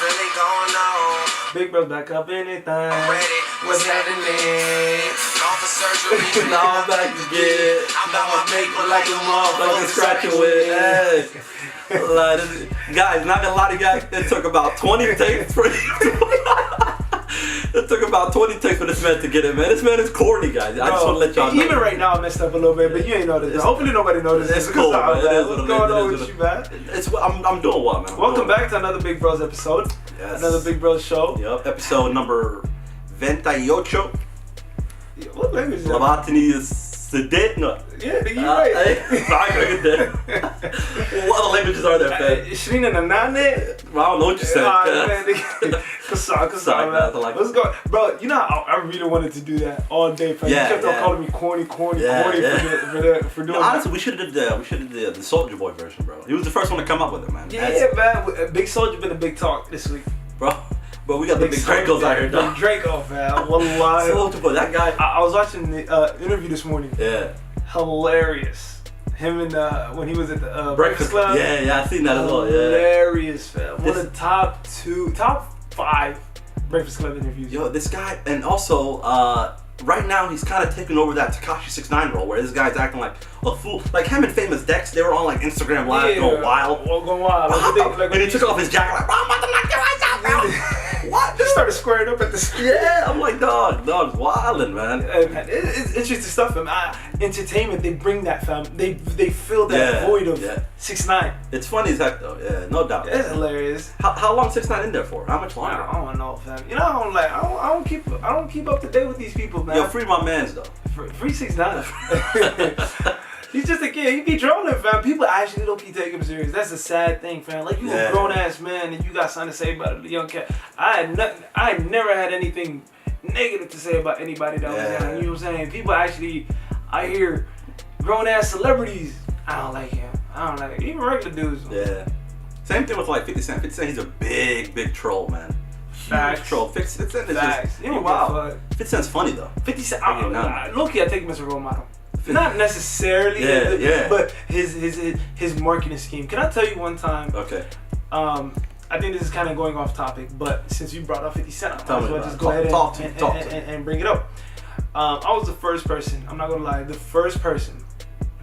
really going on? Big Bros back up anything. I'm ready. What's happening? Gone for surgery. Now I'm back again. I'm about to make one like a Motherfucking scratching with. Hey. Guys, not gonna lie to you guys, it took about 20 takes for It took about 20 takes for this man to get it, man. This man is corny, guys. I just want to let y'all know. Even right now, I messed up a little bit, but you ain't noticed. Hopefully, nobody noticed. It's cool, man. What's going on with you, man? I'm doing well, man. Welcome back to another Big Bros episode. Yes. Another Big Bros show. Yep, episode number 28. What language is that? Lavatini Sedet? No. Yeah, nigga, you right. What other languages are there, fam? Shrina Nanane? I don't know what you said. Kassan, man. Let's go. Bro, you know I really wanted to do that all day, fam. Yeah, you kept on calling me corny for doing Honestly, that. we should have did the Soulja Boy version, bro. He was the first one to come up with it, man. Yeah, man. Big Soulja been a big talk this week. But we got the big Dracos out here, dog. Big Draco, man. Wallahi. Soulja Boy, that guy. I was watching the interview this morning. Yeah. Hilarious. Him and when he was at the Breakfast Club. Yeah, I seen that as well. Yeah. Hilarious, fam. One of the top 5 Breakfast Club interviews. Yo, this guy, and also right now he's kind of taking over that Tekashi 6ix9ine role, where this guy's acting like a fool. Like him and Famous Dex, they were on like Instagram Live going wild. Going wild. And he took off his jacket like, bro, I'm about to knock your ass out, bro. What? Just started squaring up at the Yeah, I'm like, dog's wildin', man. It's interesting stuff, fam. Entertainment, they bring that, fam. They fill that void of 6ix9ine. It's funny as heck, though. Yeah, no doubt. It's hilarious. How long 6ix9ine in there for? How much longer? I don't know, fam. You know, I don't keep up to date with these people, man. Yo, free my mans though. Free 6ix9ine. He's just a kid. He be trolling, fam. People actually don't keep taking him serious. That's a sad thing, fam. Like, you a grown ass man and you got something to say about a young cat. I had never had anything negative to say about anybody that was down. You know what I'm saying? People actually, I hear grown ass celebrities. I don't like him. Even regular dudes. Yeah. Same thing with like 50 Cent. 50 Cent, he's a big troll, man. Huge troll. 50 Cent is just wow. 50 Cent's funny though. 50 Cent, low-key, I take him as a role model. 50. Not necessarily, but his marketing scheme. Can I tell you one time? Okay. I think this is kind of going off topic, but since you brought up 50 Cent, I might as well just go ahead and bring it up. I was the first person. I'm not gonna lie, the first person.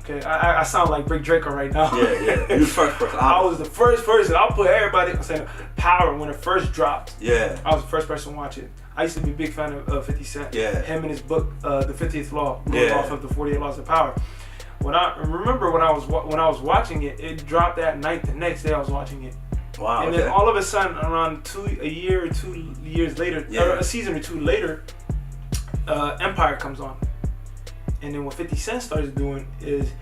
Okay, I sound like Big Draco right now. Yeah. You the first person. I was the first person. I'll put everybody saying Power when it first dropped. Yeah. I was the first person to watch it. I used to be a big fan of 50 Cent. Yeah. Him and his book, The 50th Law, going off of the 48 Laws of Power. When I was watching it, it dropped that night. The next day I was watching it. Wow. And then all of a sudden, around a year or 2 years later, or a season or two later, Empire comes on. And then what 50 Cent starts doing is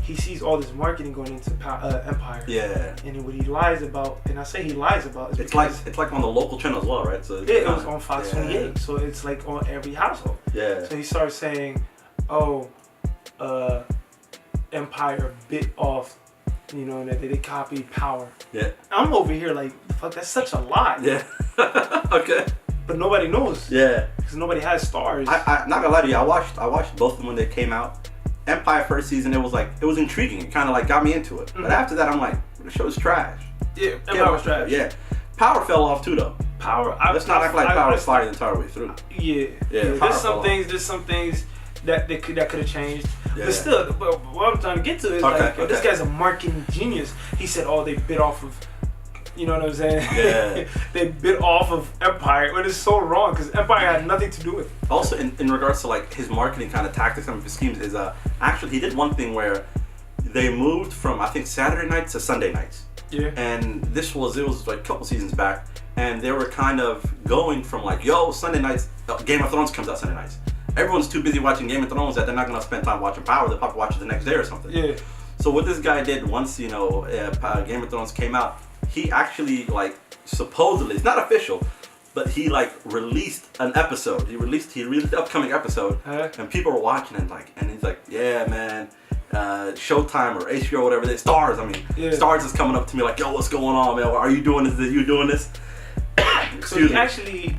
he sees all this marketing going into Empire. Yeah. And then what he lies about, and I say he lies about, is it's like on the local channel as well, right? So it was on Fox 28, so it's like on every household. Yeah. So he starts saying, Empire bit off, you know, that they copied Power. Yeah. I'm over here like, fuck, that's such a lie. Yeah. Okay. But nobody knows. Yeah. Because nobody has stars. I not gonna lie to you, I watched both of them when they came out. Empire first season, it was intriguing. It kind of like got me into it. But after that, I'm like, the show's trash. Yeah, Empire was trash. Yeah. Power fell off too though. Let's not act like Power was fire the entire way through. Yeah. There's some things that could have changed. Yeah. But still, what I'm trying to get to is this guy's a marketing genius. He said, they bit off of, you know what I'm saying? Yeah. They bit off of Empire, but it's so wrong because Empire had nothing to do with it. Also, in regards to like his marketing kind of tactics, some of his schemes is actually he did one thing where they moved from I think Saturday nights to Sunday nights. Yeah. And it was like a couple seasons back, and they were kind of going from like, Sunday nights, Game of Thrones comes out Sunday nights. Everyone's too busy watching Game of Thrones that they're not gonna spend time watching Power. They'll probably watch it the next day or something. Yeah. So what this guy did once Game of Thrones came out, he actually like supposedly, it's not official, but he like released an episode. He released the upcoming episode, and people were watching it and he's like, yeah, man. Showtime or HBO or whatever, Stars is coming up to me like, yo, what's going on, man? Are you doing this? Are you doing this? So he actually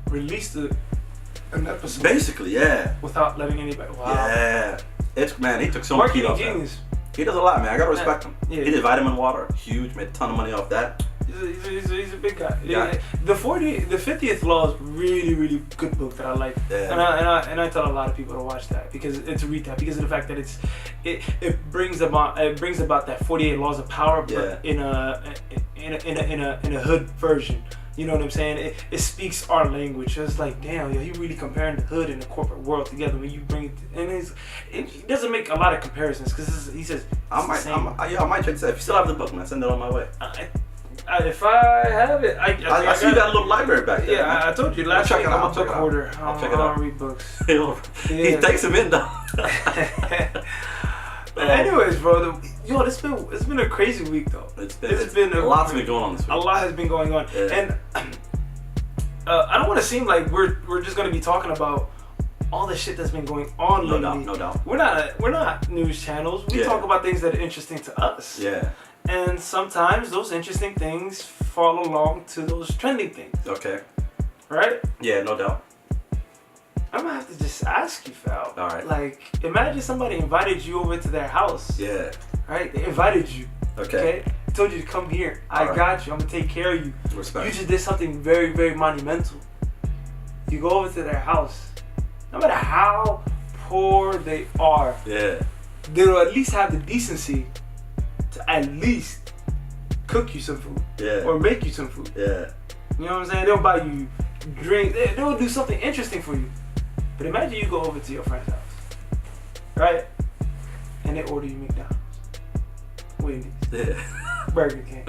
released an episode. Basically, yeah. Without letting anybody. Wow. Yeah. He took so much heat off that. He does a lot, man. I gotta respect him. Yeah. He did vitamin water, huge, made a ton of money off that. He's a big guy. Yeah. The 50th Law is really good book that I like, Yeah. and I tell a lot of people to watch that because it's a read that because of the fact that it brings about that 48 laws of power, but in a hood version. You know what I'm saying? It speaks our language. It's like, damn, yo, he really comparing the hood and the corporate world together when you bring it. And it doesn't make a lot of comparisons because he says, I might check this out. If you still have the book, man, send it on my way. if I have it, I see you got a little library back there. Yeah, man. I told you last week I'm a book hoarder. I'll check it out. I don't read books. He takes them in though. Anyways, bro, it's been a crazy week though. It's been a lot's been going on this week. A lot has been going on, and I don't want to seem like we're just gonna be talking about all the shit that's been going on lately. No doubt. We're not news channels. We talk about things that are interesting to us. Yeah. And sometimes those interesting things fall along to those trending things. Okay. Right? Yeah, no doubt. I'm gonna have to just ask you, Fal. All right. Like, imagine somebody invited you over to their house. Yeah. Right? They invited you. Okay. Told you to come here. I got you. I'm gonna take care of you. Respect. You just did something very monumental. You go over to their house. No matter how poor they are, they'll at least have the decency to at least cook you some food. Yeah. Or make you some food. Yeah. You know what I'm saying? They'll buy you drink. They'll do something interesting for you. But imagine you go over to your friend's house, right? And they order you McDonald's, Wendy's, Burger King,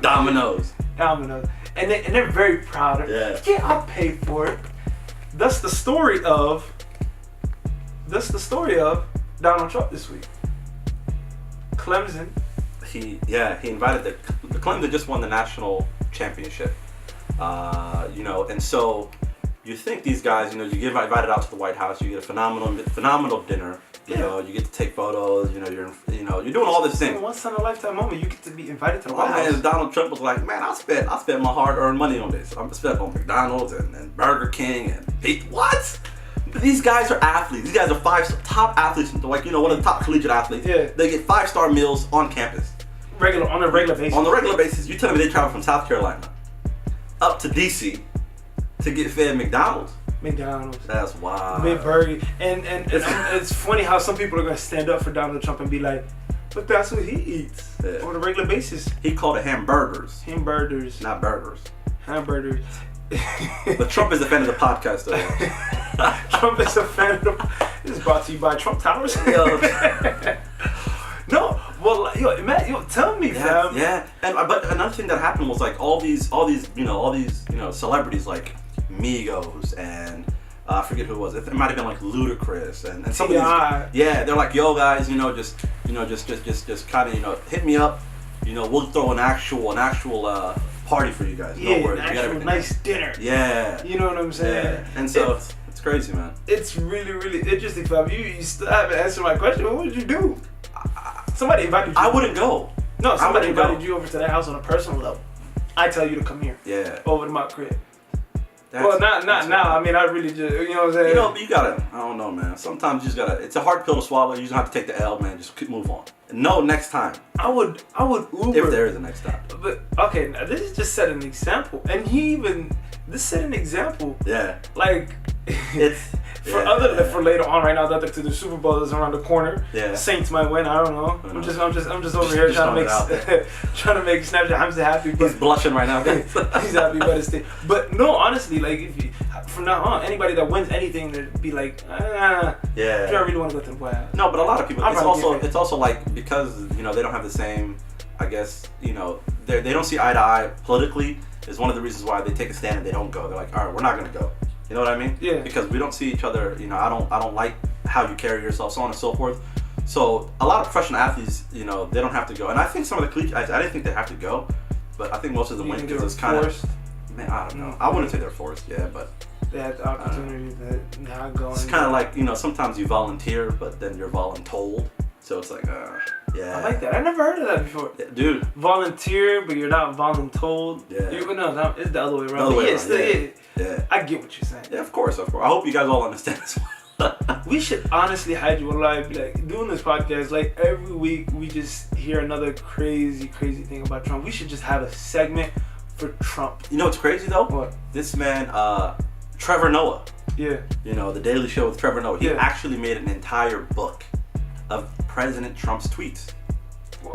Domino's, and they're very proud. Yeah, I paid for it. That's the story of Donald Trump this week. Clemson. He invited the Clemson just won the national championship. And so you think these guys, you get invited out to the White House, you get a phenomenal dinner. You know, you get to take photos. You're doing all this thing. Once in a lifetime moment, you get to be invited to the White House. And Donald Trump was like, man, I spent my hard-earned money on this. I'm spent on McDonald's and Burger King and pizza. What? These guys are athletes. These guys are top athletes. Like, one of the top collegiate athletes. Yeah. They get 5-star meals on campus. On a regular basis. On the regular basis, you tell me they travel from South Carolina up to DC to get fed McDonald's. That's wild. Big burger. And it's funny how some people are gonna stand up for Donald Trump and be like, but that's what he eats on a regular basis. He called it hamburgers. Hamburgers. Not burgers. Hamburgers. But Trump is a fan of the podcast though. Trump is a fan of the... This is brought to you by Trump Towers. No, well, tell me, fam. Yeah, but another thing that happened was like all these celebrities like Migos and I forget who it was. It might have been like Ludacris and some of these. Yeah, they're like, yo guys, just kind of hit me up. We'll throw an actual party for you guys. Yeah, no worries. an actual nice dinner. Yeah. You know what I'm saying? Yeah. And so it's crazy, man. It's really interesting, fam. You still haven't answered my question. What would you do? Somebody invited you. I wouldn't go. No, somebody invited you over to their house on a personal level. I tell you to come here. Yeah. Over to my crib. Well, not now. I mean, I really just, you know what I'm saying? You gotta, I don't know, man. Sometimes you just gotta, it's a hard pill to swallow. You just have to take the L, man. Just move on. No, next time. I would Uber. If there is a next time. But, okay, now this is just set an example. And this set an example. Yeah. Like, for later on right now that the Super Bowl is around the corner. Yeah. Saints might win. I don't know. I'm just over here trying to make Snapchat Hamza happy. But he's blushing right now. He's happy about his thing. But no, honestly, like from now on, anybody that wins anything to be like, do I really want to go to the White House? No, but a lot of people. It's also like because they don't have the same. I guess they don't see eye to eye politically. Is one of the reasons why they take a stand and they don't go. They're like, all right, we're not gonna go. You know what I mean? Yeah. Because we don't see each other. I don't like how you carry yourself, so on and so forth. So a lot of professional athletes, they don't have to go. And I think some of the collegiate, I didn't think they have to go, but I think most of them win because it's kind of. Man, I don't know. I wouldn't say they're forced, but they had the opportunity to not go. It's kind of like sometimes you volunteer, but then you're voluntold. So it's like, yeah. I like that. I never heard of that before. Yeah, dude. Volunteer, but you're not voluntold. Yeah. It's the other way around. Yeah. Yeah. I get what you're saying. Yeah, of course. I hope you guys all understand this one. We should honestly, Haji, wallahi, like doing this podcast, like every week we just hear another crazy thing about Trump. We should just have a segment for Trump. You know what's crazy though? What? This man, Trevor Noah. Yeah. You know, the Daily Show with Trevor Noah. He Yeah. actually made an entire book of President Trump's tweets.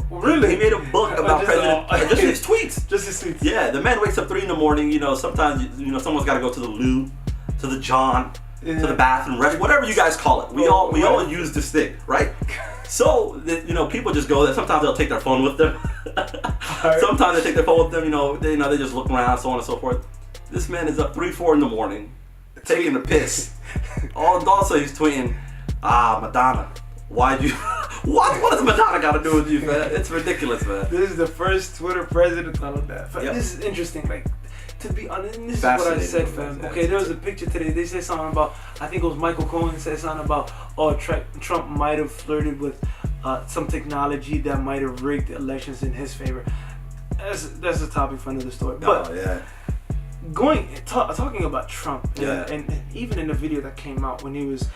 Really? He made a book about just his tweets. Just his tweets. Yeah, the man wakes up 3 a.m. You know, sometimes someone's got to go to the loo, to the John, to the bathroom, whatever you guys call it. We all use this thing, right? So people just go there. Sometimes they'll take their phone with them. Sometimes they take their phone with them. They just look around, so on and so forth. This man is up 3-4 in the morning, taking a piss. Also, he's tweeting, Madonna. Why'd you? What does Madonna got to do with you, man? It's ridiculous, man. This is the first Twitter president on that. Yep. This is interesting. Like, to be honest, this is what I said, fam. Okay, there was a picture today. They said something about, I think it was Michael Cohen said something about, Trump might have flirted with some technology that might have rigged the elections in his favor. That's a topic for another story. But yeah. Talking about Trump, and even in the video that came out when he was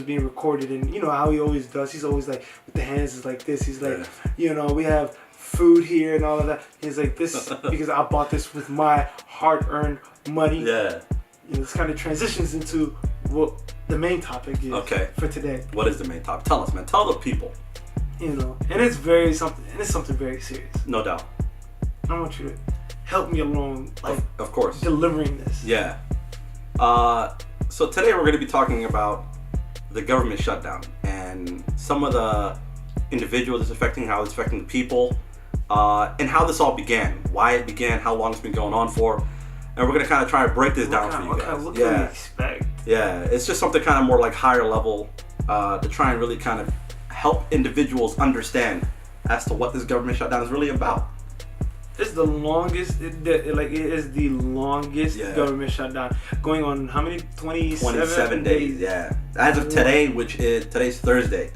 being recorded, and you know how he always does, he's always like with the hands is like this. He's like, we have food here and all of that. He's like this because I bought this with my hard-earned money. Yeah. This kind of transitions into what the main topic is for today. What is the main topic? Tell us, man. Tell the people. And it's something very serious. No doubt. I want you to help me along, like, of course, delivering this. Yeah. So today we're going to be talking about the government shutdown and some of the individuals it's affecting, how it's affecting the people, and how this all began, why it began, how long it's been going on for, and we're going to kind of try to break this down for you guys. What can we expect? Yeah, it's just something kind of more like higher level to try and really kind of help individuals understand as to what this government shutdown is really about. It's the longest, it is the longest government shutdown. Going on how many? 27 days, yeah. As of today, today's Thursday,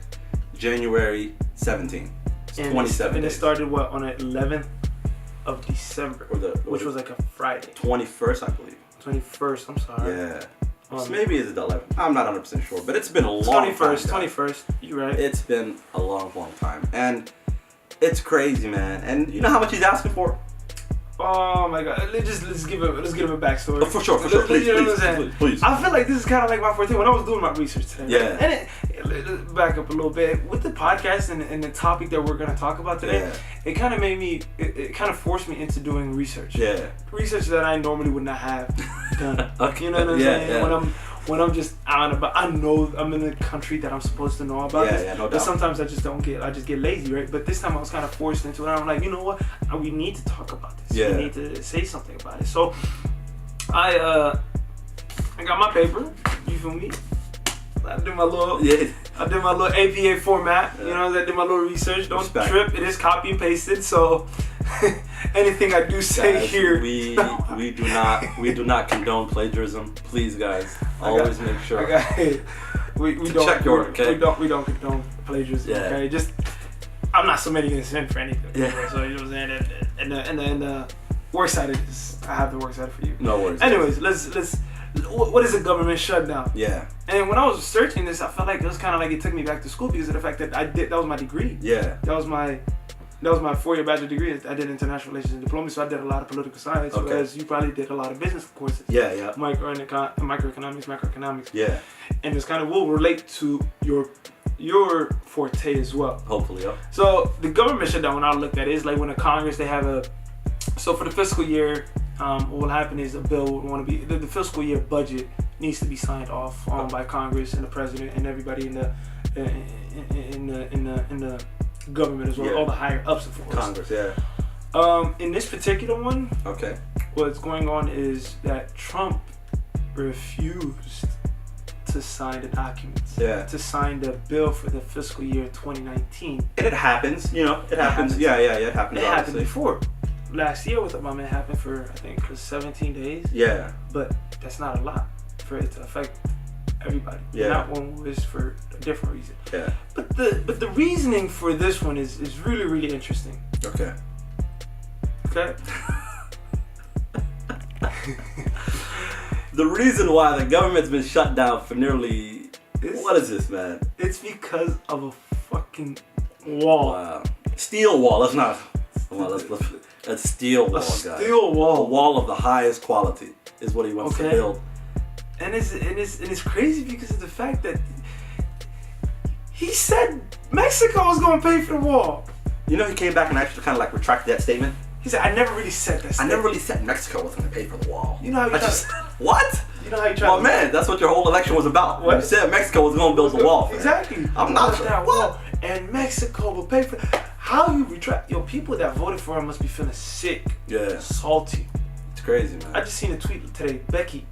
January 17th. It's 27 days. And it started, on the 11th of December, which was like a Friday. 21st, I believe. 21st, I'm sorry. Yeah. So maybe it's the 11th. I'm not 100% sure, but it's been a long time. 21st, you're right. It's been a long time. And it's crazy, man. And you know how much he's asking for? Oh my God! Let's give him a backstory. Oh, for sure. Please. I feel like this is kind of like my forte when I was doing my research today. Yeah. And let's back up a little bit with the podcast and the topic that we're gonna talk about today. Yeah. It kind of made me. It kind of forced me into doing research. Yeah. Research that I normally would not have done. Okay. You know what I'm saying? Yeah. When I'm just out and about, I know I'm in the country that I'm supposed to know about this. Yeah, no doubt. But sometimes I just get lazy, right? But this time I was kind of forced into it. I'm like, you know what? We need to talk about this. Yeah. We need to say something about it. So I got my paper. You feel me? I did my little APA format. You know, I did my little research. Don't trip. It is copy and pasted. So anything I do say guys, here, we do not condone plagiarism. Please, guys, always make sure. We don't check your work, okay? We don't condone plagiarism. Yeah. Okay, just I'm not submitting this in for anything. Yeah. Okay? So you know what I'm saying. And the works cited is I have the works cited for you. No worries. Anyways, let's. What is a government shutdown? Yeah. And when I was searching this, I felt like it was kind of like it took me back to school because of the fact that that was my degree. Yeah. That was my 4-year bachelor degree. I did international relations and diplomacy, so I did a lot of political science, whereas you probably did a lot of business courses. Yeah. Microeconomics. Yeah. And this kind of will relate to your forte as well. Hopefully, yeah. So the government shutdown, when I looked at it, is like when the Congress, they have so for the fiscal year, what will happen is a bill would want to be, the fiscal year budget needs to be signed off by Congress and the president and everybody in the government as well, all the higher ups of course. Congress, yeah. In this particular one, what's going on is that Trump refused to sign the documents. To sign the bill for the fiscal year 2019. And it happens, it happens. Yeah, it happens. It happened before. Last year with Obama, it happened for I think 17 days. Yeah. But that's not a lot for it to affect everybody. Yeah. That one was for a different reason. Yeah. But the reasoning for this one is really, really interesting. Okay. The reason why the government's been shut down for nearly What is this, man? It's because of a fucking wall. Wow. Steel wall. Let's not. Let's a steel wall, guys. Steel wall. A wall of the highest quality is what he wants to build. And it's crazy because of the fact that he said Mexico was gonna pay for the wall. You know, he came back and actually kind of like retracted that statement. He said, "I never really said that. I never really said Mexico was gonna pay for the wall." You know how you what? You know how you try. Well, man, that's what your whole election was about. What? You said Mexico was gonna build the wall. Exactly. I'm not sure. That What? wall, and Mexico will pay for. How you retract? Yo, people that voted for him must be feeling sick. Yeah. Salty. It's crazy, man. I just seen a tweet today. Becky.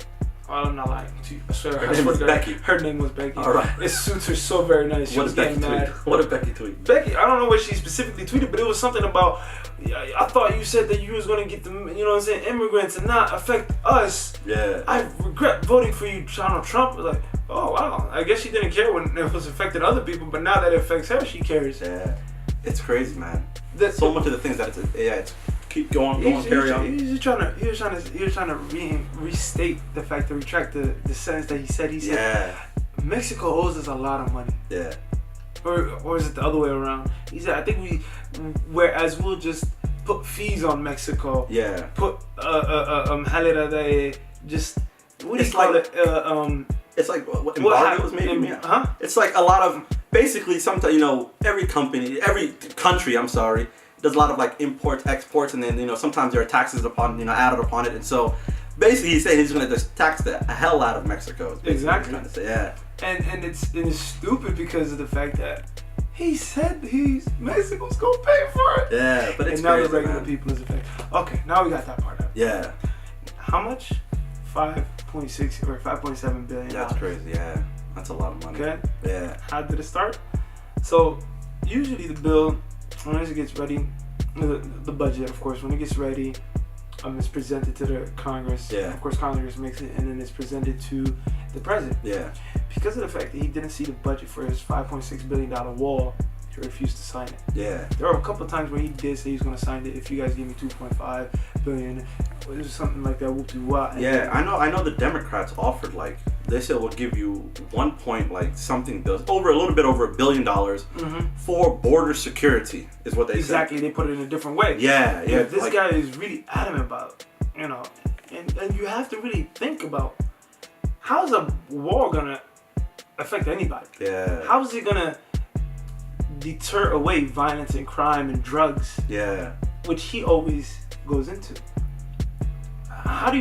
I'm not lying to you. I swear. Her name was Becky. Her name was Becky. All right. It suits her so very nice. She What was did Becky getting mad. tweet? What did Becky tweet? Becky, I don't know what she specifically tweeted, but it was something about, I thought you said that you was going to get the, you know what I'm saying, immigrants and not affect us. Yeah. I regret voting for you, Donald Trump. Like, oh, wow. I guess she didn't care when it was affecting other people, but now that it affects her, she cares. Yeah. It's crazy, man. So much of the things that it's keep going, carry on. He was trying to restate the fact to retract the sentence that he said. He said, Mexico owes us a lot of money. Yeah. Or is it the other way around? He said, I think whereas we'll just put fees on Mexico. Yeah. Put just what do you call it? It's like what embargoes maybe. Huh? It's like a lot of basically sometimes every country. I'm sorry. Does a lot of like imports, exports, and then sometimes there are taxes upon added upon it, and so basically he's saying he's going to just tax the hell out of Mexico. Exactly. Trying to say, yeah. And it's stupid because of the fact that he said Mexico's gonna pay for it. Yeah, but it's and now crazy, the regular man. people is affected. Okay, now we got that part out. Yeah. How much? 5.6 or 5.7 billion. That's crazy. Yeah, that's a lot of money. Okay. Yeah. How did it start? So usually the bill, when it gets ready, the budget, of course, when it gets ready, it's presented to the Congress. Yeah. Of course, Congress makes it, and then it's presented to the president. Yeah. Because of the fact that he didn't see the budget for his $5.6 billion wall, he refused to sign it. Yeah. There were a couple of times where he did say he's going to sign it if you guys give me $2.5 billion. It was something like that. Whoop-de-wah. Yeah, I know the Democrats offered they said we'll give you a little bit over $1 billion for border security is what they said. Exactly, they put it in a different way. Yeah. This guy is really adamant about, and you have to really think about how's a war gonna affect anybody? Yeah. How is it gonna deter away violence and crime and drugs? Yeah. Which he always goes into. How do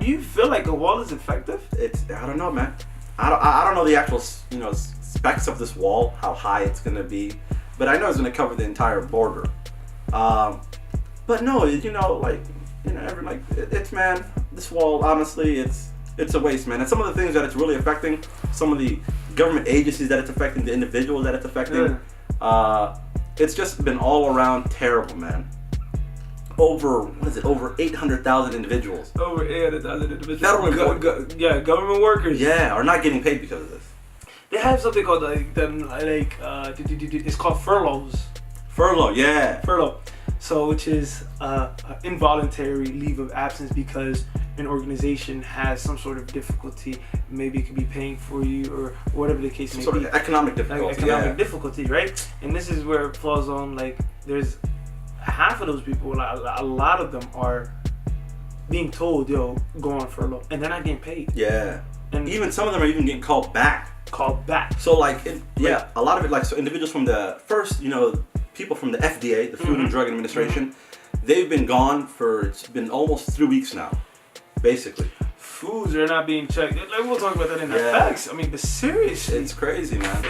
you feel like a wall is effective? I don't know, man. I don't know the actual specs of this wall, how high it's gonna be, but I know it's gonna cover the entire border. But no, it's man, this wall honestly, it's a waste, man. And some of the things that it's really affecting, some of the government agencies that it's affecting, the individuals that it's affecting, it's just been all around terrible, man. Over 800,000 individuals. Over 800,000 individuals. Federal government workers. Yeah, are not getting paid because of this. They have something called it's called furloughs. Furlough, yeah. Furlough. So which is involuntary leave of absence because an organization has some sort of difficulty. Maybe it could be paying for you or whatever the case may be. Sort of economic difficulty. Economic difficulty, right? And this is where it falls on there's half of those people, a lot of them are being told, go on furlough, and they're not getting paid. Yeah. And even some of them are even getting called back. So a lot of it, so individuals from the first, people from the FDA, the Food and Drug Administration, they've been gone it's been almost 3 weeks now, basically. Foods are not being checked. We'll talk about that in the facts. I mean, but seriously, it's crazy, man.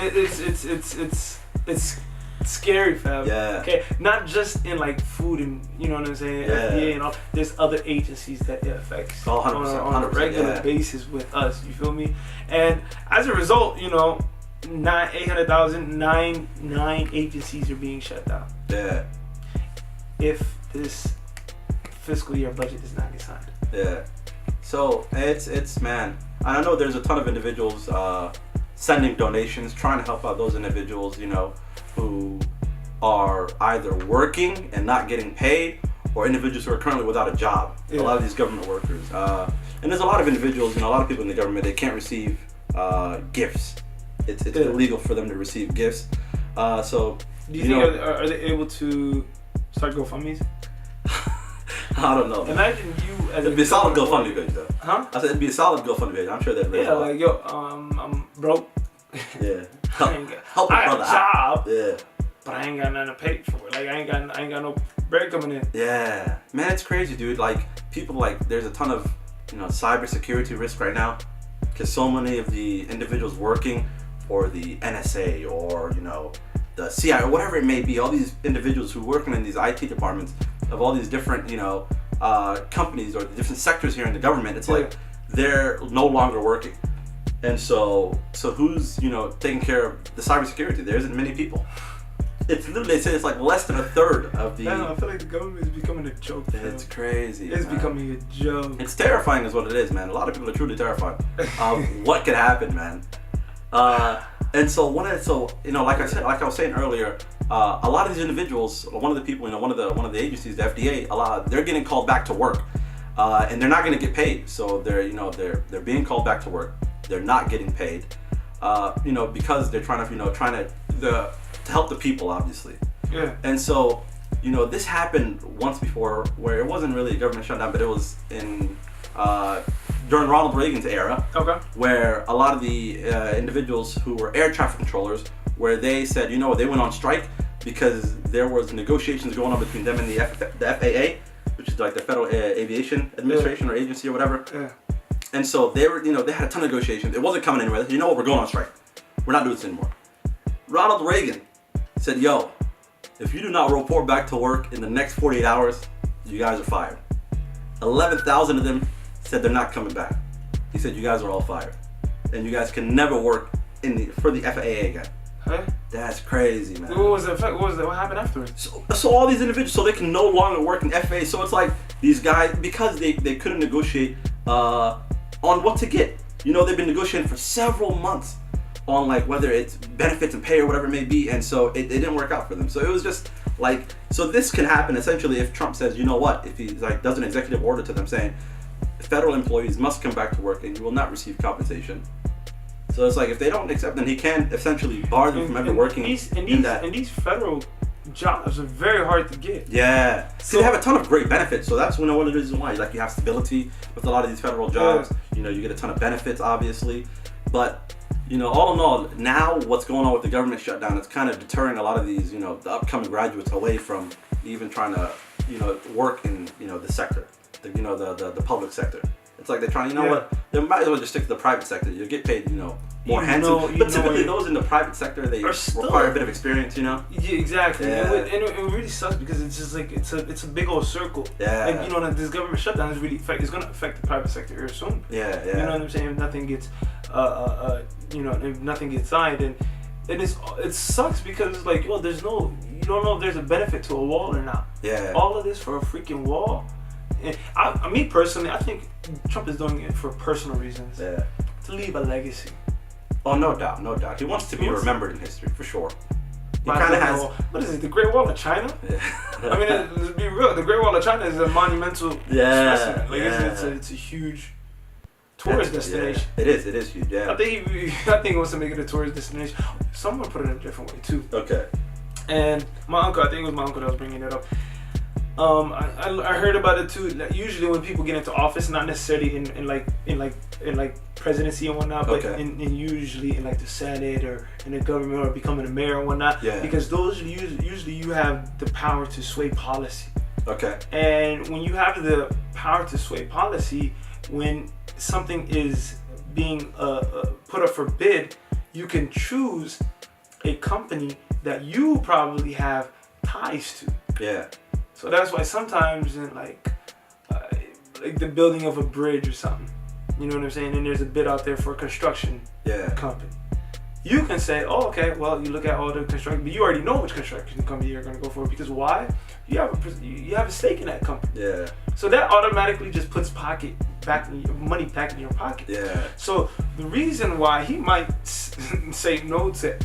It's scary, fam. Yeah. Okay, not just in food and you know what I'm saying, FDA and all. There's other agencies that it affects 100%, on a regular basis with us. You feel me? And as a result, 800,000, nine agencies are being shut down. Yeah. If this fiscal year budget does not get signed. Yeah. So it's man. I know there's a ton of individuals sending donations, trying to help out those individuals, who are either working and not getting paid, or individuals who are currently without a job. Yeah. A lot of these government workers, and there's a lot of individuals, a lot of people in the government, they can't receive gifts. it's illegal for them to receive gifts. So do you think are they able to start GoFundMes? I don't know. Imagine you as it'd be a solid GoFundMe page though. Huh? I said it'd be a solid GoFundMe page. I'm sure they'd raise. Yeah, like yo, I'm broke. Yeah. Help a I brother have a job. Yeah. But I ain't got nothing to pay for it. Like I ain't got no bread coming in. Yeah, man, it's crazy, dude. Like people, like there's a ton of cybersecurity risk right now because so many of the individuals working for the NSA or the CIA or whatever it may be, all these individuals who working in these IT departments of all these different companies or the different sectors here in the government, it's like they're no longer working, and so who's taking care of the cybersecurity? There isn't many people. It's literally, they say it's like less than a third of the. I feel like the government is becoming a joke. It's crazy. It's man. becoming a joke. It's terrifying, is what it is, man. A lot of people are truly terrified of what could happen, man. And so like I was saying earlier, a lot of these individuals, one of the people, one of the agencies, the FDA, they're getting called back to work, and they're not going to get paid. So they're being called back to work. They're not getting paid, because they're trying to help the people, obviously. Yeah. And so, this happened once before, where it wasn't really a government shutdown, but it was in during Ronald Reagan's era. Okay. Where a lot of the individuals who were air traffic controllers, where they said, they went on strike because there was negotiations going on between them and the FAA, which is like the Federal Aviation Administration or agency or whatever. Yeah. And so they were, they had a ton of negotiations. It wasn't coming anywhere. They said, we're going on strike. We're not doing this anymore. Ronald Reagan said, if you do not report back to work in the next 48 hours, you guys are fired. 11,000 of them said they're not coming back. He said, you guys are all fired. And you guys can never work for the FAA again. Huh? That's crazy, man. What was the effect? What happened afterwards? So all these individuals, so they can no longer work in FAA. So it's like these guys, because they couldn't negotiate on what to get. They've been negotiating for several months on like whether it's benefits and pay or whatever it may be, and so it didn't work out for them. So it was just like, so this can happen essentially if Trump says, if he does an executive order to them saying federal employees must come back to work and you will not receive compensation. So it's like if they don't accept, then he can essentially bar them from ever working in that. And these federal jobs are very hard to get. Yeah. So they have a ton of great benefits. So that's one of the reasons why you have stability with a lot of these federal jobs. Yeah. You get a ton of benefits, obviously, but. All in all, now what's going on with the government shutdown, it's kind of deterring a lot of these, the upcoming graduates away from even trying to, work in, the sector, the public sector. It's like they're trying, what, they might as well just stick to the private sector. You'll get paid, more handsome. But typically those in the private sector, they require a bit of experience, Yeah, exactly. Yeah. And it really sucks because it's just like, it's a big old circle. Yeah. And, this government shutdown is really it's going to affect the private sector here soon. Yeah, yeah. You know what I'm saying? If nothing gets, if nothing gets signed, and it sucks because it's like, you don't know if there's a benefit to a wall or not. Yeah. All of this for a freaking wall. And me personally, I think Trump is doing it for personal reasons. Yeah. To leave a legacy. Oh, no doubt. He wants to be remembered in history, for sure. He kind of has. What is it? The Great Wall of China? Yeah. I mean, let's be real. The Great Wall of China is a monumental specimen. Like it's a huge tourist destination. Yeah. It is huge. Yeah. I think he wants to make it a tourist destination. Someone put it in a different way too. Okay. And I think it was my uncle that was bringing it up. I heard about it too. Like, usually when people get into office, not necessarily in presidency and whatnot, but in usually in like the Senate or in the government or becoming a mayor and whatnot. Yeah. Because those usually you have the power to sway policy. Okay. And when you have the power to sway policy, when something is being put up for bid, you can choose a company that you probably have ties to. Yeah. So that's why sometimes in like the building of a bridge or something, you know what I'm saying? And there's a bid out there for a construction company. You can say, oh, okay, well, you look at all the construction, but you already know which construction company you're going to go for because why? You have a stake in that company. Yeah. So that automatically just puts money back in your pocket. Yeah. So the reason why he might say no to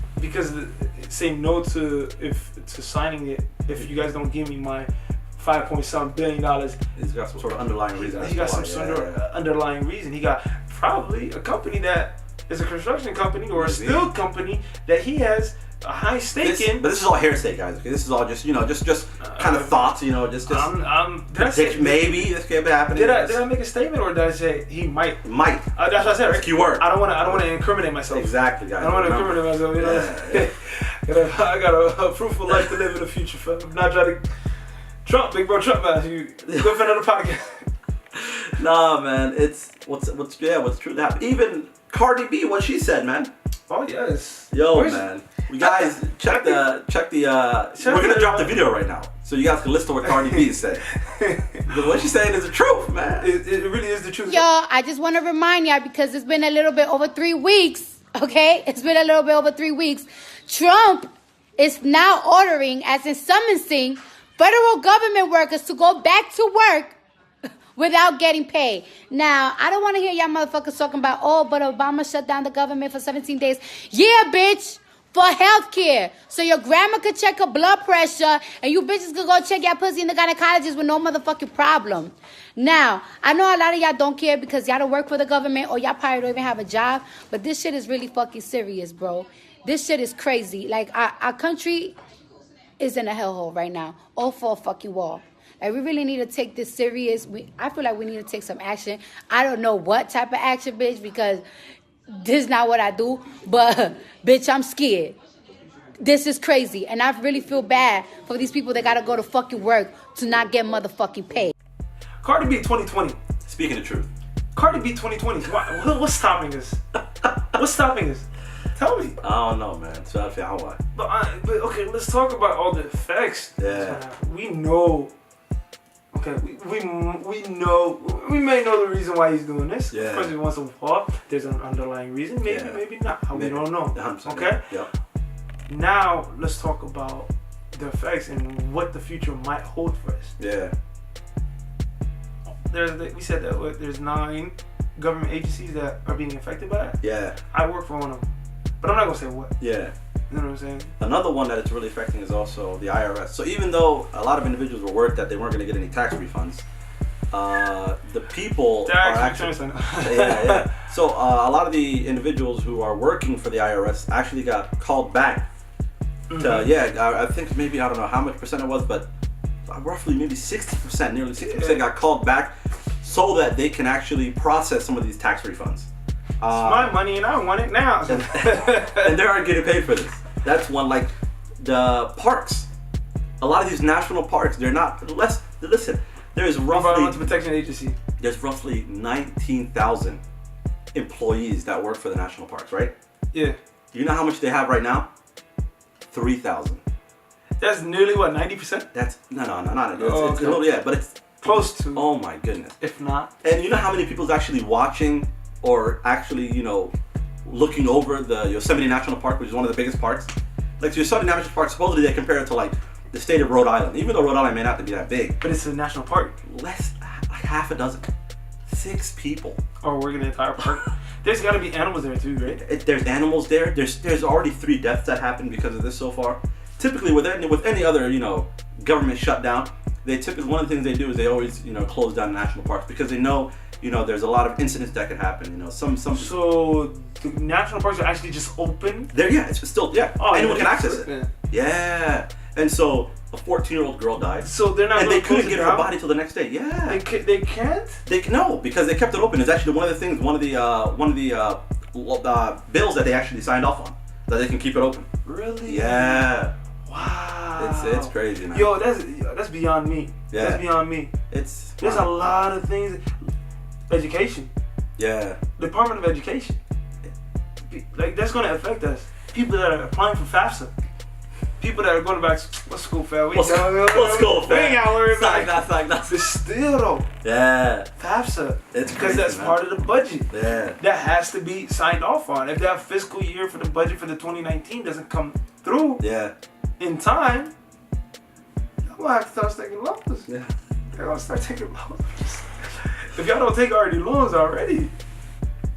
signing it if you guys don't give me my $5.7 billion. He's got some sort of underlying reason. He got some sort of underlying reason. He got probably a company that is a construction company or a Maybe. steel company that he has a high stake in. But this is all hearsay, guys. Okay, this is all just just kind of thoughts. Just Did I say, maybe this could be happening. did I make a statement or did I say he might? Might. That's what I said, right? Keyword. I don't want to incriminate myself. Exactly, guys. I don't want to Remember. incriminate myself. You know, I got a fruitful life to live in the future, fam. I'm not trying to. Trump, big bro, Trump, man. You good friend of the podcast. Nah, man. It's what's true to happen. Even Cardi B, what she said, man. Oh yes. Yo, Where's- man. You guys check the. We're gonna drop the video right now, so you guys can listen to what Cardi B is saying. Because what she's saying is the truth, man. It really is the truth. Y'all, I just want to remind y'all because it's been a little bit over 3 weeks, okay? It's been a little bit over 3 weeks. Trump is now ordering, as in summoning, federal government workers to go back to work without getting paid. Now, I don't want to hear y'all motherfuckers talking about, oh, but Obama shut down the government for 17 days. Yeah, bitch. For health care. So your grandma could check her blood pressure and you bitches could go check your pussy in the gynecologist with no motherfucking problem. Now, I know a lot of y'all don't care because y'all don't work for the government or y'all probably don't even have a job, but this shit is really fucking serious, bro. This shit is crazy. Like, our country is in a hellhole right now. All for a fucking wall. Like, we really need to take this serious. I feel like we need to take some action. I don't know what type of action, bitch, because this is not what I do, but bitch, I'm scared. This is crazy, and I really feel bad for these people that gotta go to fucking work to not get motherfucking paid. Cardi B 2020. Speaking the truth. Cardi B 2020. What's stopping this? What's stopping this? Tell me. I don't know, man. So I feel why. But okay, let's talk about all the effects. Yeah. We know. Okay, we know, we may know the reason why he's doing this. Yeah. Because he wants to fall. There's an underlying reason. Maybe, Yeah. maybe not. We Maybe. don't know. 100%. Okay? Yep. Now, let's talk about the effects and what the future might hold for us. Yeah. We said that there's 9 government agencies that are being affected by it. Yeah. I work for one of them. But I'm not going to say what. Yeah. You know what I'm saying? Another one that it's really affecting is also the IRS. So even though a lot of individuals were worried that they weren't going to get any tax refunds, the people are actually... yeah. So a lot of the individuals who are working for the IRS actually got called back. I think maybe, I don't know how much percent it was, but roughly maybe 60%, nearly 60% got called back so that they can actually process some of these tax refunds. It's my money and I want it now. And they aren't getting paid for this. That's one. Like the parks. A lot of these national parks, they're not. Listen, there's Environmental Protection Agency. There's roughly 19,000 employees that work for the national parks, right? Yeah. Do you know how much they have right now? 3,000. That's nearly what, 90%? That's no, not. It's okay. a little, yeah, but it's Close to. Oh my goodness. If not. And you know how many people's actually watching or actually, looking over the Yosemite National Park, which is one of the biggest parks? Like, the Yosemite National Park, supposedly they compare it to, like, the state of Rhode Island. Even though Rhode Island may not be that big. But it's a national park. Less, like half a dozen. 6 people. Or working the entire park. There's got to be animals there too, right? There's animals there. There's already 3 deaths that happened because of this so far. Typically, with any other, government shutdown, one of the things they do is they always, close down national parks because they know, there's a lot of incidents that could happen. Some. So the national parks are actually just open. It's still Oh, anyone can yeah. access it. Yeah, and so a 14-year-old girl died. So they're not. And they gonna close couldn't it get her down? body till the next day. Yeah, They can't. No, because they kept it open. It's actually one of the things, one of the bills that they actually signed off on, that they can keep it open. Really? Yeah. Wow. It's crazy, man. Yo, that's beyond me. Yeah. That's beyond me. There's a lot of things. Education. Yeah. Department of Education. Like, that's gonna affect us. People that are applying for FAFSA. People that are going back. What's school, fam? What's school, fam? We ain't gotta worry about it. That's But still, though, Yeah. FAFSA. It's because crazy, that's man. part of the budget. Yeah. That has to be signed off on. If that fiscal year for the budget for the 2019 doesn't come through Yeah. in time, I'm gonna have to start taking loans. Yeah. They're gonna start taking loans. If y'all don't take already loans already.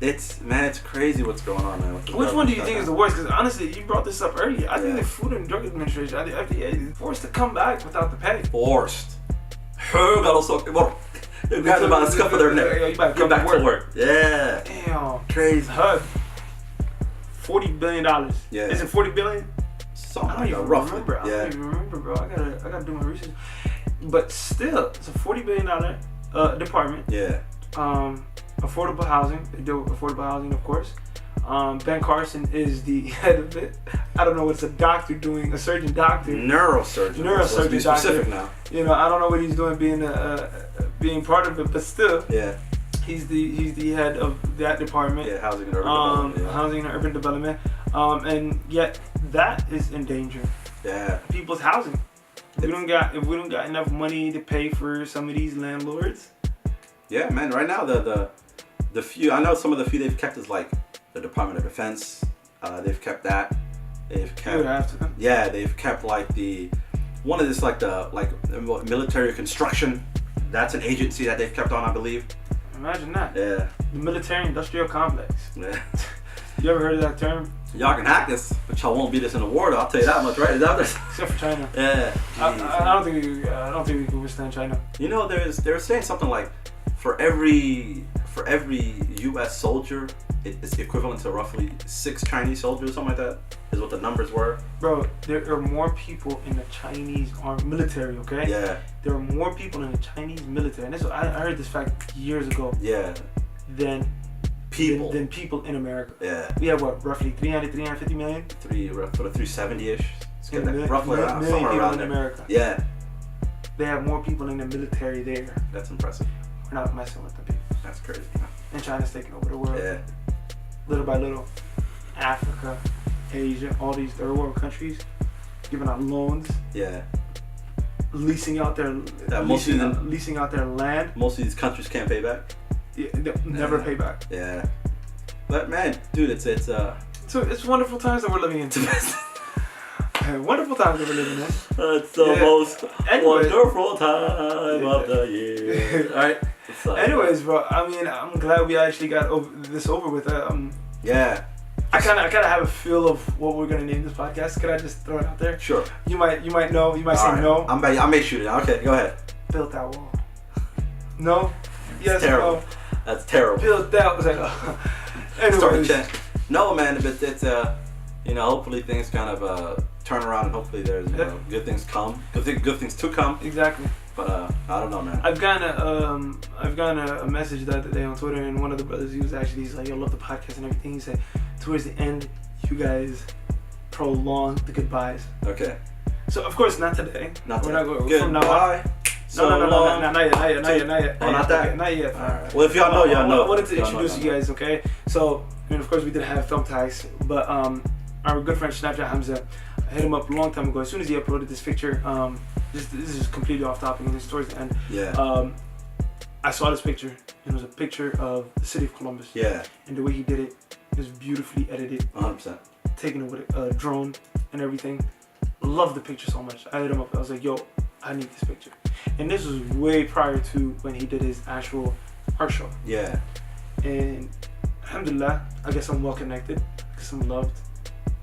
It's crazy what's going on, man. Which one do you think is the worst? Because honestly, you brought this up earlier. I think Yeah. the Food and Drug Administration, the FDA, is forced to come back without the pay. Forced. They're grabbing by the scuff of their neck. Yeah, you better Get back to work. Yeah. Damn. Crazy. HUD. $40 billion. Yeah. Is it 40 billion? Something I don't like even that, roughly. remember. I Yeah. don't even remember, bro. I gotta do my research. But still, it's a $40 billion department. Yeah. Affordable housing. They do affordable housing, of course. Ben Carson is the head of it. I don't know what's a doctor doing, a surgeon doctor. Neurosurgeon. Let's be specific now. You know, I don't know what he's doing being part of it, but still, Yeah. he's the head of that department. Yeah, housing and urban development. Yeah. Housing and urban development. And yet that is in danger. Yeah. People's housing. If we don't got enough money to pay for some of these landlords. Yeah, man. Right now, the few, I know some of the few they've kept is like the Department of Defense. They've kept that. They've kept. You would have to. Yeah, they've kept like the one of this like the military construction. That's an agency that they've kept on, I believe. Imagine that. Yeah. The military industrial complex. Yeah. You ever heard of that term? Y'all can hack this, but y'all won't beat us in the war. Though, I'll tell you that much, right? Is that what Except for China. Yeah. I don't think we can withstand China. You know, they're saying something like for every U.S. soldier, it's equivalent to roughly 6 Chinese soldiers, something like that. Is what the numbers were. Bro, there are more people in the Chinese armed military. Okay. Yeah. There are more people in the Chinese military, and I heard this fact years ago. Yeah. Than people in America. Yeah. We have what, roughly 350 million? 370-ish. Roughly million around, somewhere people around in there. America. Yeah. They have more people in the military there. That's impressive. We're not messing with them people. That's crazy. And China's taking over the world. Yeah. Little by little. Africa, Asia, all these third world countries giving out loans, Yeah. leasing out their leasing out their land. Most of these countries can't pay back. Yeah, they'll never pay back. Yeah. But man, dude, it's So it's wonderful times that we're living in. Wonderful times that we're living in. It's the most Anyway. wonderful time of the year. Alright. It's Anyways, bro, I mean, I'm glad we actually got this over with. Yeah. I kind of have a feel of what we're gonna name this podcast. Could I just throw it out there? Sure. You might know. You might say All right. no. I may shoot it. Okay, go ahead. Built that wall. No. Yes. Terrible. No. That's terrible. Built that was like. Start Anyways. the chat. No, man, but it's hopefully things kind of turn around and hopefully there's good things come. Good things to come. Exactly. But I don't know, man. I've gotten a message the other day on Twitter, and one of the brothers, he's like, "Yo, love the podcast and everything." He said, towards the end, you guys prolong the goodbyes. Okay. So of course not today. Not We're today. not going. Goodbye. From now on. So No, long. not yet. Oh, not that? Okay, not yet. All right. Well, if y'all know, y'all know. I wanted to Y'all introduce know. you guys, okay? So, I mean, of course, we did have thumb tags, but our good friend Snapchat Hamza, I hit him up a long time ago. As soon as he uploaded this picture, this is completely off topic, and this is towards the end. Yeah. I saw this picture. It was a picture of the city of Columbus. Yeah. And the way he did it was beautifully edited, 100%. taken with a drone and everything. Loved the picture so much. I hit him up. I was like, yo, I need this picture. And this was way prior to when he did his actual art show. Yeah. And alhamdulillah, I guess I'm well connected because I'm loved.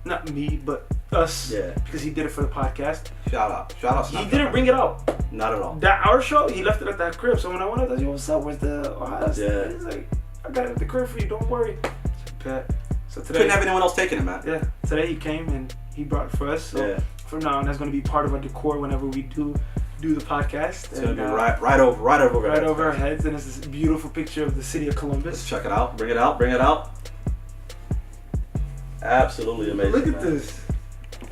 Not me, but us. Yeah. Because he did it for the podcast. Shout out. He Snapchat. didn't bring it out. Not at all. That art show, he left it at that crib. So when I went up, I was like, yo, what's up? Where's the Yeah. He's like, I got it at the crib for you, don't worry. I said, bet. So today, Couldn't have anyone else taking it, man. yeah, today he came and he brought it for us. So Yeah. from now on, that's going to be part of our decor whenever we do the podcast. It's gonna be right over our heads, and it's this beautiful picture of the city of Let's Columbus. check it out. Bring it out. Absolutely amazing. Look at man. this.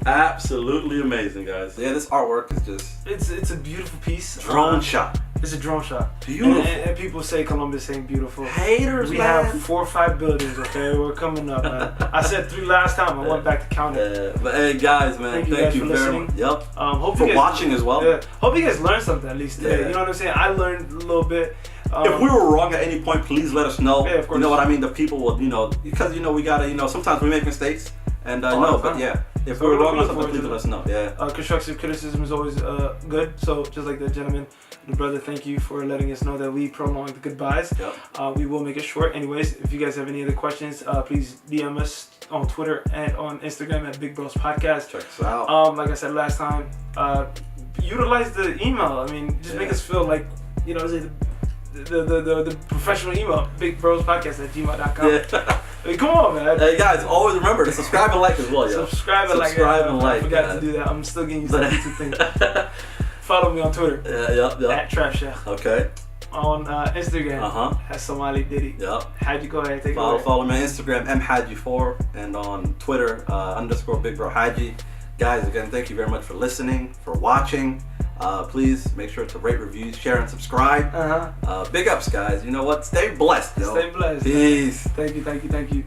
Absolutely amazing, guys. Yeah, this artwork is just It's a beautiful piece. drone shot. It's a drone shot. Beautiful. And people say Columbus ain't beautiful. Haters, We man. have 4 or 5 buildings, okay? We're coming up, man. I said 3 last time. I went back to count it. But hey, guys, man, Thank you thank guys you for very listening. much. Yep. Hope For you guys, watching as well. Yeah. Hope you guys learned something at least today. Yeah. You know what I'm saying? I learned a little bit. If we were wrong at any point, please let us know. Yeah, of course. You know what I mean? The people will, because we gotta, sometimes we make mistakes, and but yeah, if So we were we're wrong on looking something, forward please to let us know. Yeah. Constructive criticism is always good. So just like the gentleman, the brother, thank you for letting us know that we prolonged the goodbyes. Yep. We will make it short. Anyways, if you guys have any other questions, please DM us on Twitter and on Instagram at BigBrosPodcast. Check us out. Like I said last time, utilize the email. I mean, just make us feel like, the professional email, BigBrosPodcast@gmail.com. Yeah. I mean, come on, man. Hey guys, always remember to subscribe and like as well, yo. Subscribe and like. I forgot to do that. I'm still getting used to the YouTube thing. Follow me on Twitter. Yep. At Trap Chef. Okay. On Instagram. At Somali Diddy. Yep. Haji, go ahead, take it away. Follow me on Instagram, mhaji4, and on Twitter, _ Big Bro Haji. Guys, again, thank you very much for listening, for watching. Please make sure to rate, review, share, and subscribe. Big ups, guys. You know what? Stay blessed, yo. Stay blessed. Peace. Thank you.